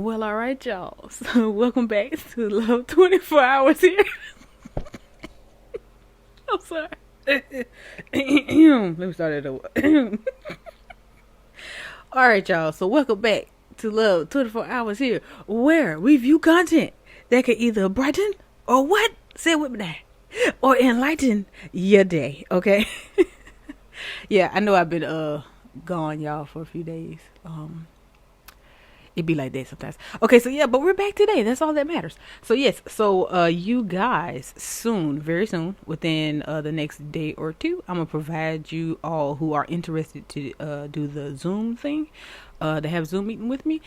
Well, all right, y'all. So, welcome back to Love 24 Hours here. I'm sorry. Let me start it over. All right, y'all. So, welcome back to Love 24 Hours here, where we view content that can either brighten or what? Say it with me now. Or enlighten your day, okay? Yeah, I know I've been gone, y'all, for a few days. It be like that sometimes. Okay, so yeah, but we're back today. That's all that matters. So yes, so you guys soon, very soon, within the next day or two, I'm gonna provide you all who are interested to do the Zoom thing, to have Zoom meeting with me.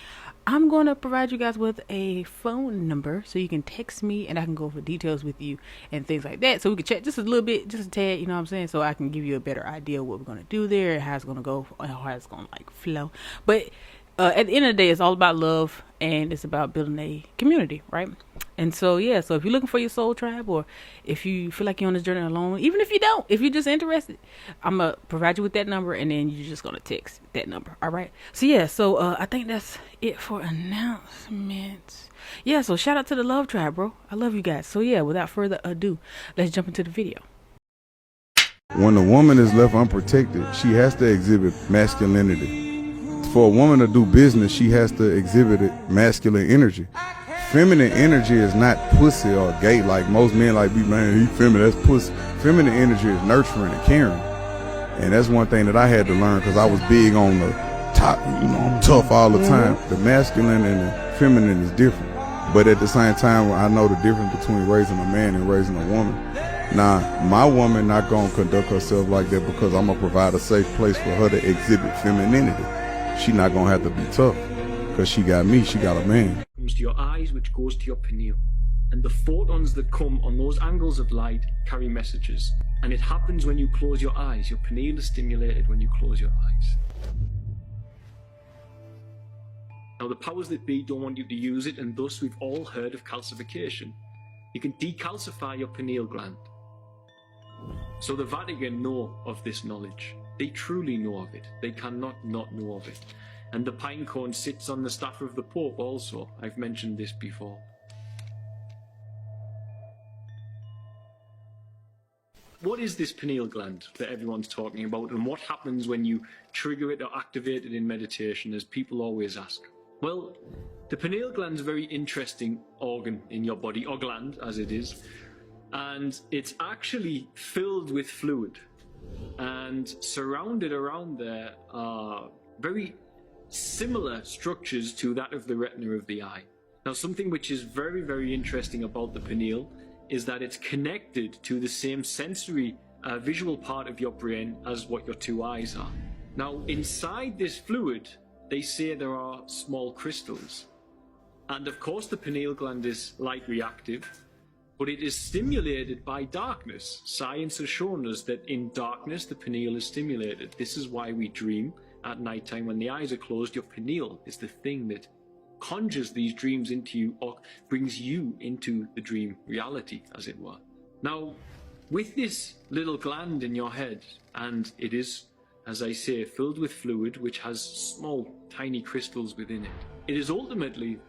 I'm gonna provide you guys with a phone number so you can text me and I can go over details with you and things like that. So we can chat just a little bit, just a tad, you know what I'm saying? So I can give you a better idea of what we're gonna do there, how it's gonna go, how it's gonna like flow. But at the end of the day, it's all about love and it's about building a community, right? And so, yeah, so if you're looking for your soul tribe or if you feel like you're on this journey alone, even if you don't, if you're just interested, I'm going to provide you with that number and then you're just going to text that number, all right? So, yeah, so I think that's it for announcements. Yeah, so shout out to the love tribe, bro. I love you guys. So, yeah, without further ado, let's jump into the video. When a woman is left unprotected, she has to exhibit masculinity. For a woman to do business, she has to exhibit masculine energy. Feminine energy is not pussy or gay like most men like be, man, he feminine, that's pussy. Feminine energy is nurturing and caring. And that's one thing that I had to learn because I was big on the top, I'm tough all the time. The masculine and the feminine is different. But at the same time, I know the difference between raising a man and raising a woman. Now, my woman not going to conduct herself like that because I'm going to provide a safe place for her to exhibit femininity. She not gonna have to be tough, because she got me, she got a man. Comes to your eyes, which goes to your pineal. And the photons that come on those angles of light carry messages. And it happens when you close your eyes. Your pineal is stimulated when you close your eyes. Now the powers that be don't want you to use it, and thus we've all heard of calcification. You can decalcify your pineal gland. So the Vatican know of this knowledge. They truly know of it. They cannot not know of it. And the pine cone sits on the staff of the Pope also. I've mentioned this before. What is this pineal gland that everyone's talking about, and what happens when you trigger it or activate it in meditation, as people always ask? Well, the pineal gland is a very interesting organ in your body, or gland as it is, and it's actually filled with fluid. And surrounded around there are very similar structures to that of the retina of the eye. Now, something which is very, very interesting about the pineal is that it's connected to the same sensory visual part of your brain as what your two eyes are. Now, inside this fluid, they say there are small crystals. And of course, the pineal gland is light reactive, but it is stimulated by darkness. Science has shown us that in darkness, the pineal is stimulated. This is why we dream at nighttime when the eyes are closed. Your pineal is the thing that conjures these dreams into you, or brings you into the dream reality, as it were. Now, with this little gland in your head, and it is, as I say, filled with fluid, which has small, tiny crystals within it, it is ultimately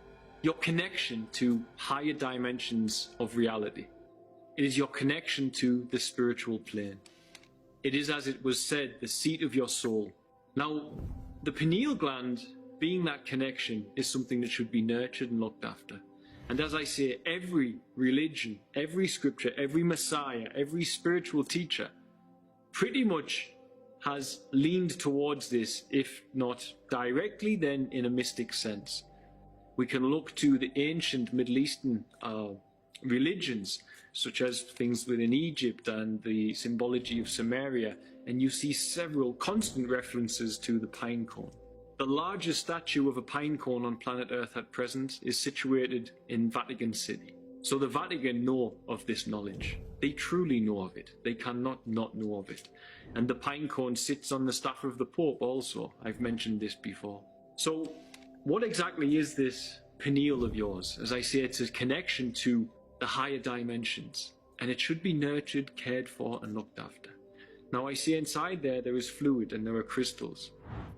your connection to higher dimensions of reality. It is your connection to the spiritual plane. It is, as it was said, the seat of your soul. Now, the pineal gland, being that connection, is something that should be nurtured and looked after. And as I say, every religion, every scripture, every messiah, every spiritual teacher pretty much has leaned towards this, if not directly, then in a mystic sense. We can look to the ancient Middle Eastern religions, such as things within Egypt and the symbology of Samaria, and you see several constant references to the pine cone. The largest statue of a pine cone on planet Earth at present is situated in Vatican City. So the Vatican know of this knowledge. They truly know of it. They cannot not know of it. And the pine cone sits on the staff of the Pope also. I've mentioned this before. So what exactly is this pineal of yours? As I say, it's a connection to the higher dimensions, and it should be nurtured, cared for, and looked after. Now, I see inside there is fluid and there are crystals.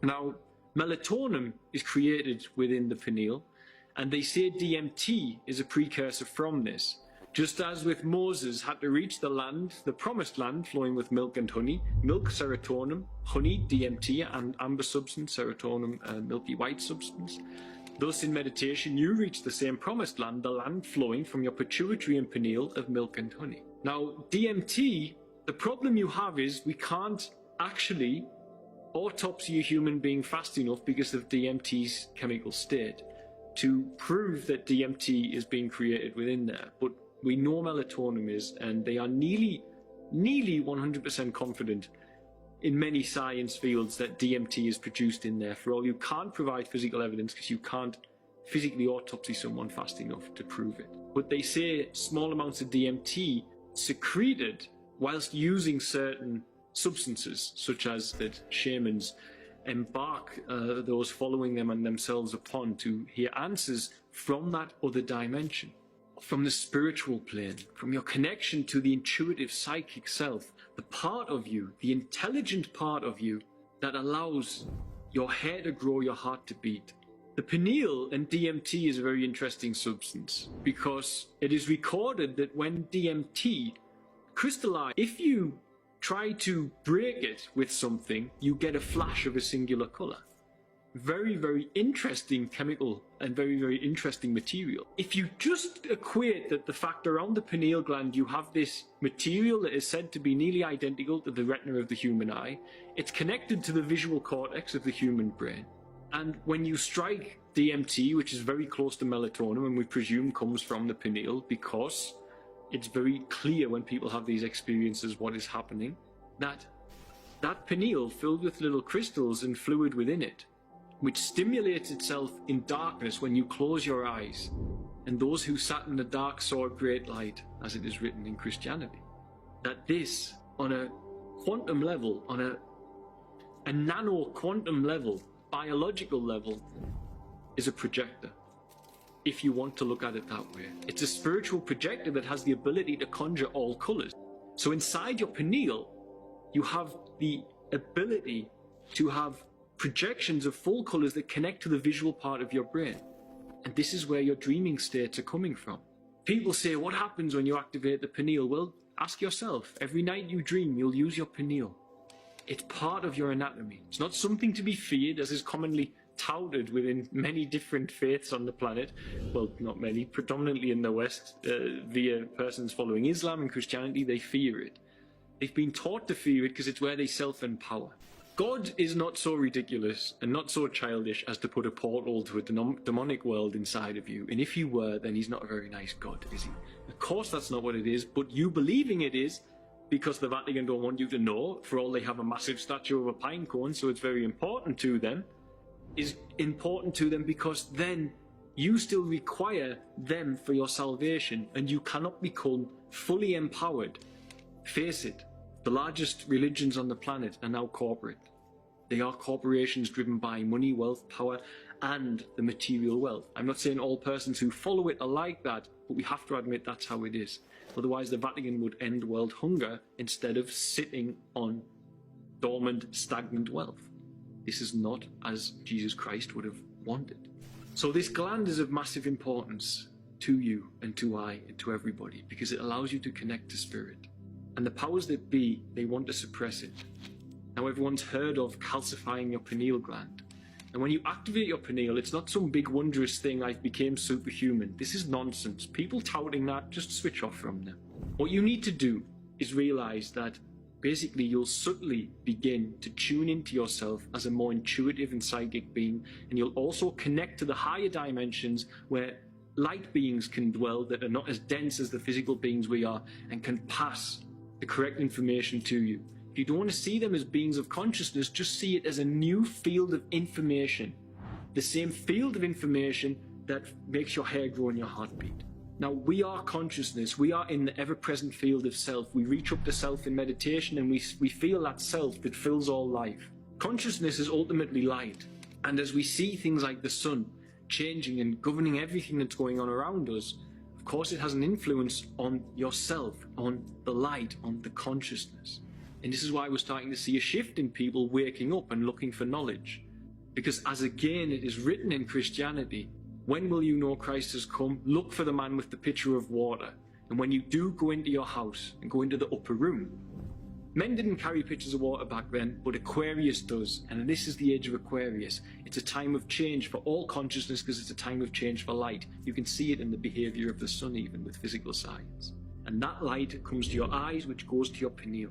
Now, melatonin is created within the pineal, And they say DMT is a precursor from this. Just as with Moses had to reach the land, the promised land flowing with milk and honey, milk, serotonin, honey, DMT, and amber substance, serotonin, milky white substance. Thus in meditation you reach the same promised land, the land flowing from your pituitary and pineal of milk and honey. Now DMT, the problem you have is we can't actually autopsy a human being fast enough because of DMT's chemical state to prove that DMT is being created within there. But we know melatonin is, and they are nearly 100% confident in many science fields that DMT is produced in there. For all you can't provide physical evidence because you can't physically autopsy someone fast enough to prove it. But they say small amounts of DMT secreted whilst using certain substances, such as that shamans embark those following them and themselves upon to hear answers from that other dimension, from the spiritual plane, from your connection to the intuitive psychic self, the part of you, the intelligent part of you that allows your hair to grow, your heart to beat. The pineal and DMT is a very interesting substance because it is recorded that when DMT crystallizes, if you try to break it with something, you get a flash of a singular color. Very, very interesting chemical and very, very interesting material. If you just equate that the fact around the pineal gland you have this material that is said to be nearly identical to the retina of the human eye, it's connected to the visual cortex of the human brain. And when you strike DMT, which is very close to melatonin, and we presume comes from the pineal because it's very clear when people have these experiences what is happening, that pineal filled with little crystals and fluid within it, which stimulates itself in darkness when you close your eyes. And those who sat in the dark saw a great light, as it is written in Christianity. That this, on a quantum level, on a nano quantum level, biological level, is a projector. If you want to look at it that way. It's a spiritual projector that has the ability to conjure all colors. So inside your pineal, you have the ability to have projections of full colors that connect to the visual part of your brain. And this is where your dreaming states are coming from. People say, what happens when you activate the pineal? Well, ask yourself. Every night you dream, you'll use your pineal. It's part of your anatomy. It's not something to be feared, as is commonly touted within many different faiths on the planet. Well, not many, predominantly in the West, via persons following Islam and Christianity, they fear it. They've been taught to fear it because it's where they self-empower. God is not so ridiculous and not so childish as to put a portal to a demonic world inside of you. And if he were, then he's not a very nice God, is he? Of course that's not what it is, but you believing it is, because the Vatican don't want you to know, for all they have a massive statue of a pine cone, so it's very important to them, is important to them because then you still require them for your salvation and you cannot become fully empowered. Face it, the largest religions on the planet are now corporate. They are corporations driven by money, wealth, power, and the material wealth. I'm not saying all persons who follow it are like that, but we have to admit that's how it is. Otherwise the Vatican would end world hunger instead of sitting on dormant, stagnant wealth. This is not as Jesus Christ would have wanted. So this gland is of massive importance to you and to I and to everybody because it allows you to connect to spirit. And the powers that be, they want to suppress it. Now everyone's heard of calcifying your pineal gland. And when you activate your pineal, it's not some big wondrous thing I became superhuman. This is nonsense. People touting that, just switch off from them. What you need to do is realize that basically you'll subtly begin to tune into yourself as a more intuitive and psychic being, and you'll also connect to the higher dimensions where light beings can dwell that are not as dense as the physical beings we are and can pass the correct information to you. If you don't want to see them as beings of consciousness, just see it as a new field of information. The same field of information that makes your hair grow and your heart beat. Now, we are consciousness. We are in the ever-present field of self. We reach up to self in meditation and we feel that self that fills all life. Consciousness is ultimately light. And as we see things like the sun changing and governing everything that's going on around us, of course it has an influence on yourself, on the light, on the consciousness. And this is why we're starting to see a shift in people waking up and looking for knowledge. Because as again it is written in Christianity, When will you know Christ has come? Look for the man with the pitcher of water. And when you do go into your house and go into the upper room, men didn't carry pitchers of water back then, but Aquarius does. And this is the age of Aquarius. It's a time of change for all consciousness because it's a time of change for light. You can see it in the behavior of the sun, even with physical science. And that light comes to your eyes, which goes to your pineal.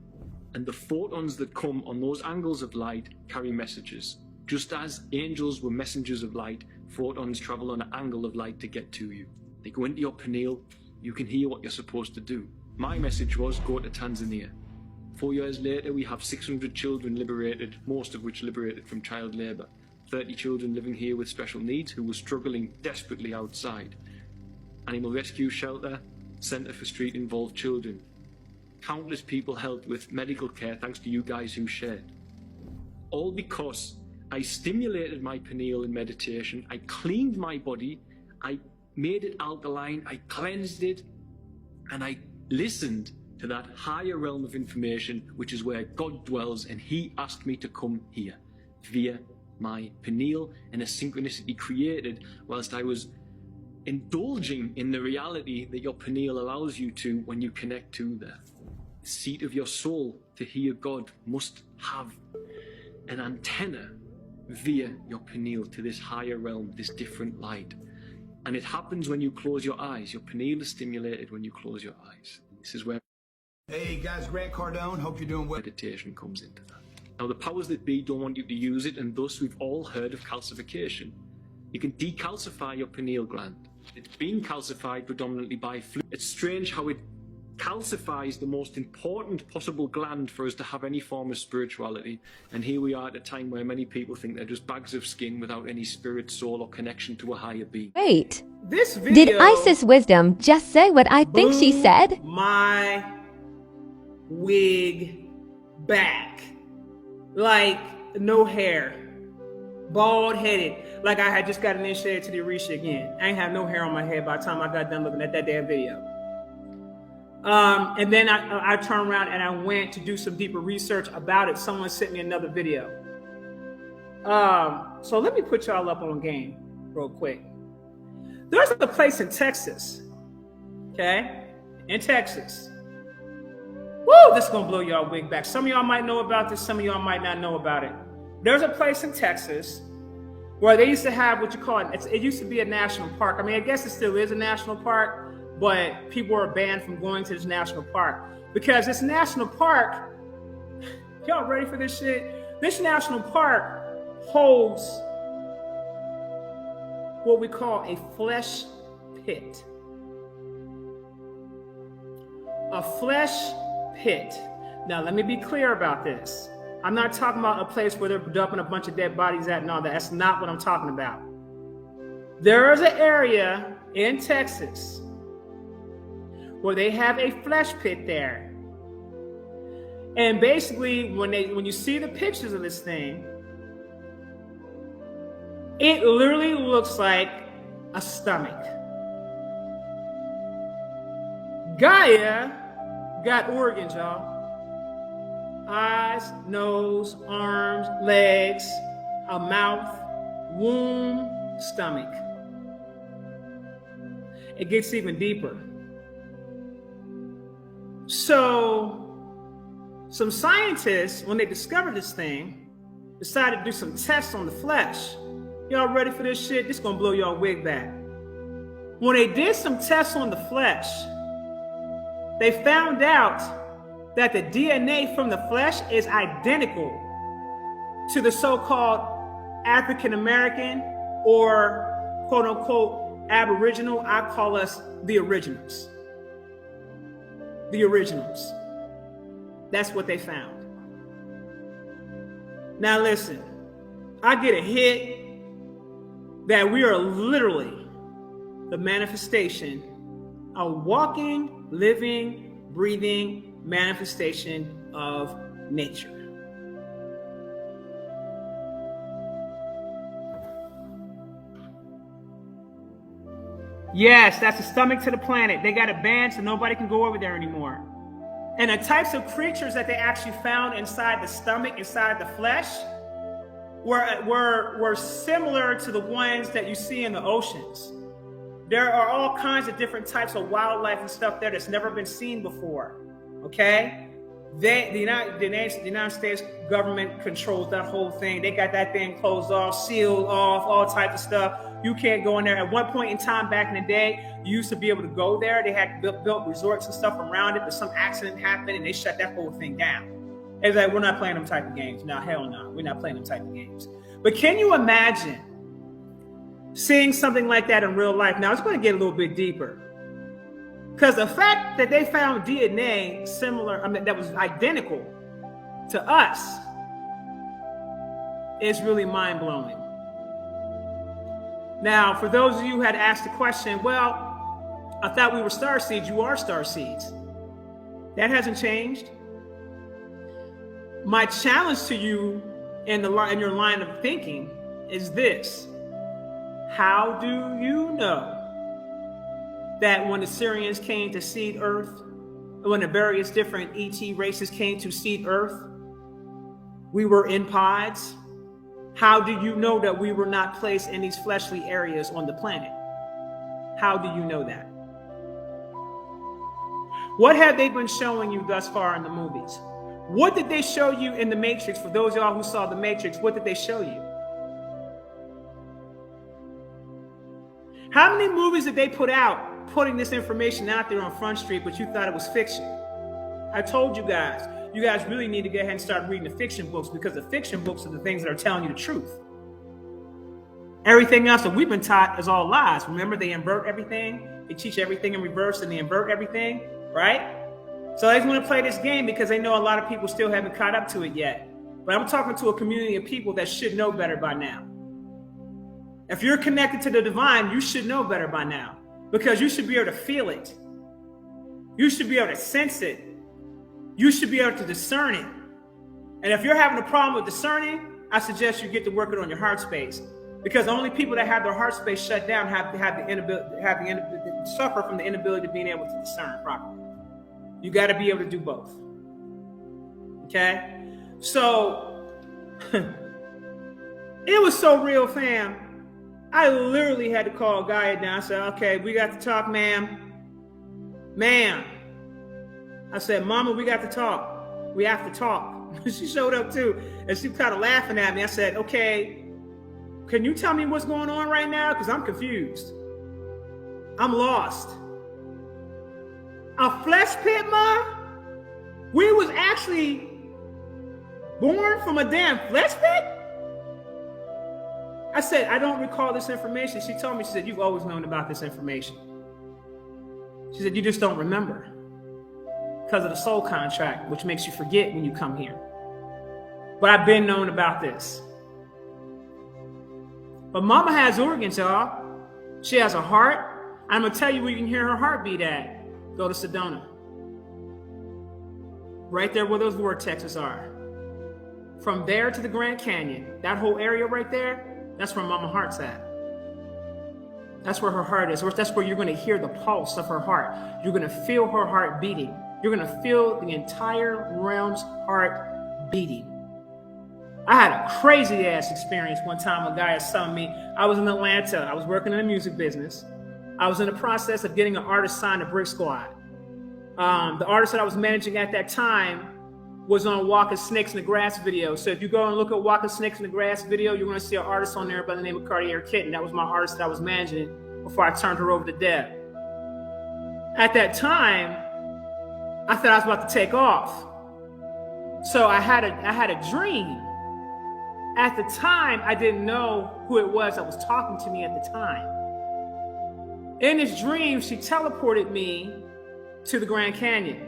And the photons that come on those angles of light carry messages. Just as angels were messengers of light, photons travel on an angle of light to get to you. They go into your pineal, you can hear what you're supposed to do. My message was go to Tanzania. 4 years later, we have 600 children liberated, most of which liberated from child labour. 30 children living here with special needs who were struggling desperately outside. Animal rescue shelter, centre for street involved children. Countless people helped with medical care thanks to you guys who shared. All because I stimulated my pineal in meditation, I cleaned my body, I made it alkaline, I cleansed it, and I listened to that higher realm of information, which is where God dwells, and he asked me to come here via my pineal, and a synchronicity created whilst I was indulging in the reality that your pineal allows you to when you connect to the seat of your soul. To hear God must have an antenna via your pineal to this higher realm, this different light. And it happens when you close your eyes. Your pineal is stimulated when you close your eyes. This is where Hey guys, Grant Cardone, hope you're doing well. Meditation comes into that. Now the powers that be don't want you to use it, and thus we've all heard of calcification. You can decalcify your pineal gland. It's been calcified predominantly by fluid. It's strange how it calcifies the most important possible gland for us to have any form of spirituality. And here we are at a time where many people think they're just bags of skin without any spirit, soul, or connection to a higher being. Wait, This video did Isis Wisdom just say what I think she blew said? my wig back. Like, no hair. Bald headed. Like I had just got initiated to the Orisha again. I ain't have no hair on my head by the time I got done looking at that damn video. And then I turned around and I went to do some deeper research about it. Someone sent me another video. So let me put y'all up on game real quick. There's a place in Texas, okay? In Texas. Woo, this is gonna blow y'all wig back. Some of y'all might know about this, some of y'all might not know about it. There's a place in Texas where they used to have what you call it used to be a national park. I mean, I guess it still is a national park, but people are banned from going to this national park because this national park, y'all ready for this shit? This national park holds what we call a flesh pit. A flesh pit. Now, let me be clear about this. I'm not talking about a place where they're dumping a bunch of dead bodies at and all that. That's not what I'm talking about. There is an area in Texas where they have a flesh pit there. And basically, when you see the pictures of this thing, it literally looks like a stomach. Gaia got organs, y'all. Eyes, nose, arms, legs, a mouth, womb, stomach. It gets even deeper. So, some scientists, when they discovered this thing, decided to do some tests on the flesh. Y'all ready for this shit? This is gonna blow y'all wig back. When they did some tests on the flesh, they found out that the DNA from the flesh is identical to the so-called African American or quote unquote Aboriginal. I call us the originals. The originals. That's what they found. Now listen, I get a hit that we are literally the manifestation, a walking, living, breathing manifestation of nature. Yes, that's the stomach to the planet. They got it banned so nobody can go over there anymore. And the types of creatures that they actually found inside the stomach, inside the flesh, were similar to the ones that you see in the oceans. There are all kinds of different types of wildlife and stuff there that's never been seen before. Okay? The United States government controls that whole thing. They got that thing closed off, sealed off, all types of stuff. You can't go in there. At one point in time back in the day, you used to be able to go there. They had built resorts and stuff around it, but some accident happened and they shut that whole thing down. It's like, we're not playing them type of games. No, hell no. We're not playing them type of games. But can you imagine seeing something like that in real life? Now, it's going to get a little bit deeper. Because the fact that they found DNA similar, that was identical to us, is really mind-blowing. Now, for those of you who had asked the question, well, I thought we were starseeds. You are starseeds. That hasn't changed. My challenge to you in your line of thinking is this. How do you know that when the Syrians came to seed Earth, when the various different ET races came to seed Earth, we were in pods? How do you know that we were not placed in these fleshly areas on the planet? How do you know that? What have they been showing you thus far in the movies? What did they show you in The Matrix? For those of y'all who saw The Matrix, what did they show you? How many movies did they put out putting this information out there on Front Street, but you thought it was fiction? I told you guys really need to go ahead and start reading the fiction books, because the fiction books are the things that are telling you the truth. Everything else that we've been taught is all lies. Remember, they invert everything. They teach everything in reverse and they invert everything, right? So they want to play this game because they know a lot of people still haven't caught up to it yet. But I'm talking to a community of people that should know better by now. If you're connected to the divine, you should know better by now, because you should be able to feel it. You should be able to sense it. You should be able to discern it. And if you're having a problem with discerning, I suggest you get to work it on your heart space, because the only people that have their heart space shut down suffer from the inability to being able to discern properly. You got to be able to do both. Okay? So, it was so real, fam. I literally had to call Gaia down. I said, okay, we got to talk, ma'am. Ma'am. I said, Mama, we got to talk. We have to talk. She showed up too, and she kind of laughing at me. I said, okay, can you tell me what's going on right now? Because I'm confused. I'm lost. A flesh pit, Ma? We was actually born from a damn flesh pit? I said, I don't recall this information. She told me, she said, you've always known about this information. She said, you just don't remember because of the soul contract, which makes you forget when you come here. But I've been known about this. But Mama has organs, y'all. She has a heart. I'm going to tell you where you can hear her heartbeat at. Go to Sedona. Right there where those vortexes are. From there to the Grand Canyon, that whole area right there, that's where Mama Heart's at. That's where her heart is. That's where you're going to hear the pulse of her heart. You're going to feel her heart beating. You're going to feel the entire realm's heart beating. I had a crazy ass experience one time. A guy was telling me, I was in Atlanta. I was working in the music business. I was in the process of getting an artist signed to Brick Squad. The artist that I was managing at that time was on Walking Snakes in the Grass video. So if you go and look at Walking Snakes in the Grass video, you're going to see an artist on there by the name of Cartier Kitten. That was my artist that I was managing before I turned her over to Deb. At that time, I thought I was about to take off. So I had a dream. At the time, I didn't know who it was that was talking to me at the time. In this dream, she teleported me to the Grand Canyon.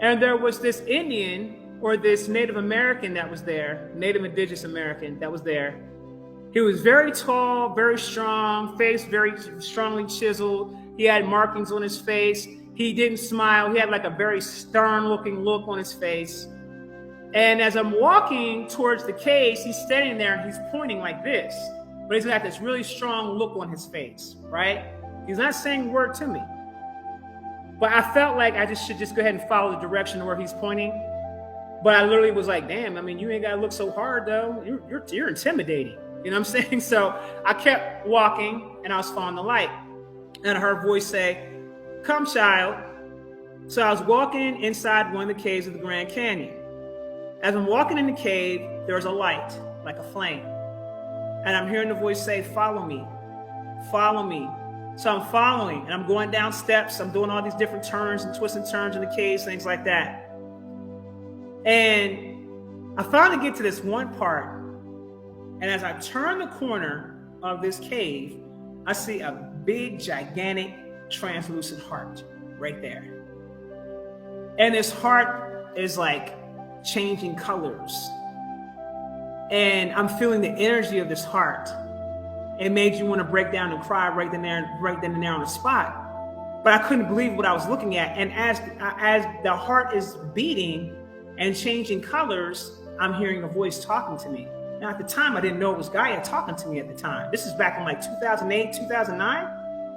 And there was this Indian or this Native American that was there, Native Indigenous American that was there. He was very tall, very strong, face very strongly chiseled. He had markings on his face. He didn't smile. He had like a very stern looking look on his face. And as I'm walking towards the case, he's standing there and he's pointing like this. But he's got this really strong look on his face, right? He's not saying a word to me. But I felt like I should just go ahead and follow the direction of where he's pointing. But I literally was like, damn, I mean, you ain't gotta look so hard though. You're intimidating. You know what I'm saying? So I kept walking and I was following the light. And I heard a voice say, come child. So I was walking inside one of the caves of the Grand Canyon. As I'm walking in the cave, there's a light, like a flame. And I'm hearing the voice say, follow me, follow me. So I'm following and I'm going down steps. I'm doing all these different turns and twists and turns in the caves, things like that. And I finally get to this one part. And as I turn the corner of this cave, I see a big, gigantic, translucent heart right there. And this heart is like changing colors. And I'm feeling the energy of this heart. It made you want to break down and cry right then and there on the spot. But I couldn't believe what I was looking at. And as the heart is beating and changing colors, I'm hearing a voice talking to me. Now, at the time, I didn't know it was Gaia talking to me at the time. This is back in like 2008, 2009,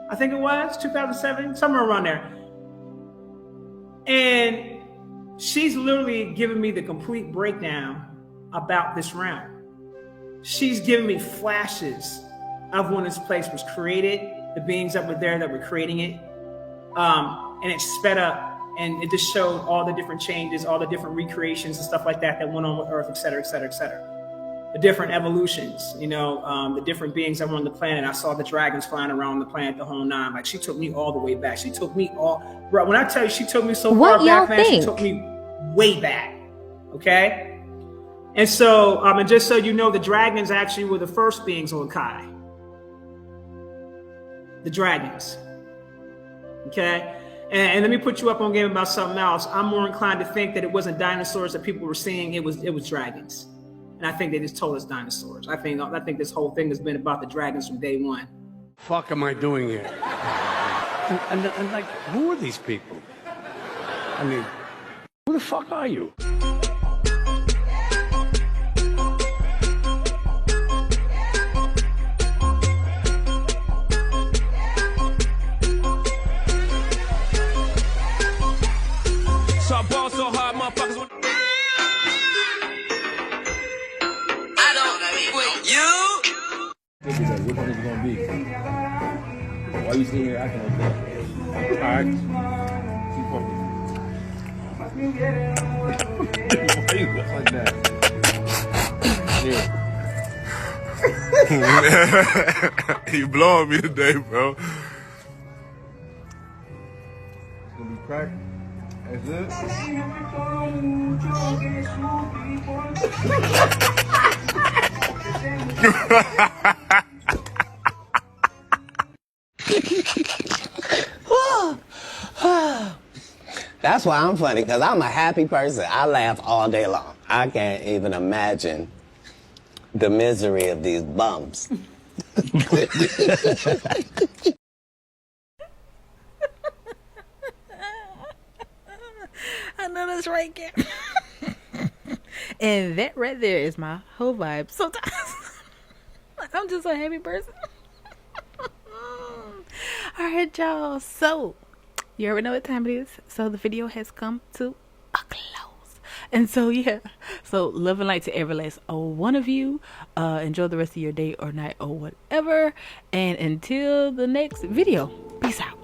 I think it was, 2007, somewhere around there. And she's literally giving me the complete breakdown about this realm. She's giving me flashes of when this place was created, the beings that were there that were creating it. And it sped up and it just showed all the different changes, all the different recreations and stuff like that went on with Earth, et cetera, et cetera, et cetera. The different evolutions, the different beings that were on the planet. I saw the dragons flying around the planet, the whole nine. Like, she took me all the way back. She took me bro, when I tell you she took me so far back, man, she took me way back. Okay? And so, and just so you know, the dragons actually were the first beings on Kai. The dragons. Okay? And let me put you up on game about something else. I'm more inclined to think that it wasn't dinosaurs that people were seeing, it was dragons. And I think they just told us dinosaurs. I think this whole thing has been about the dragons from day one. Fuck am I doing here? And like, who are these people? I mean, who the fuck are you? So I ball so hard, motherfuckers. Which one is it gonna be? Why you sitting here acting like that? Alright. Why you look like that? Yeah. You blowing me today, bro. It's gonna be cracked. That's it. That's why I'm funny, because I'm a happy person. I laugh all day long. I can't even imagine the misery of these bums. I know that's right, Kim. And that right there is my whole vibe. Sometimes I'm just a happy person. Alright, y'all. So, you already know what time it is. So, the video has come to a close. And so, yeah. So, love and light to every last one of you. Enjoy the rest of your day or night or whatever. And until the next video, peace out.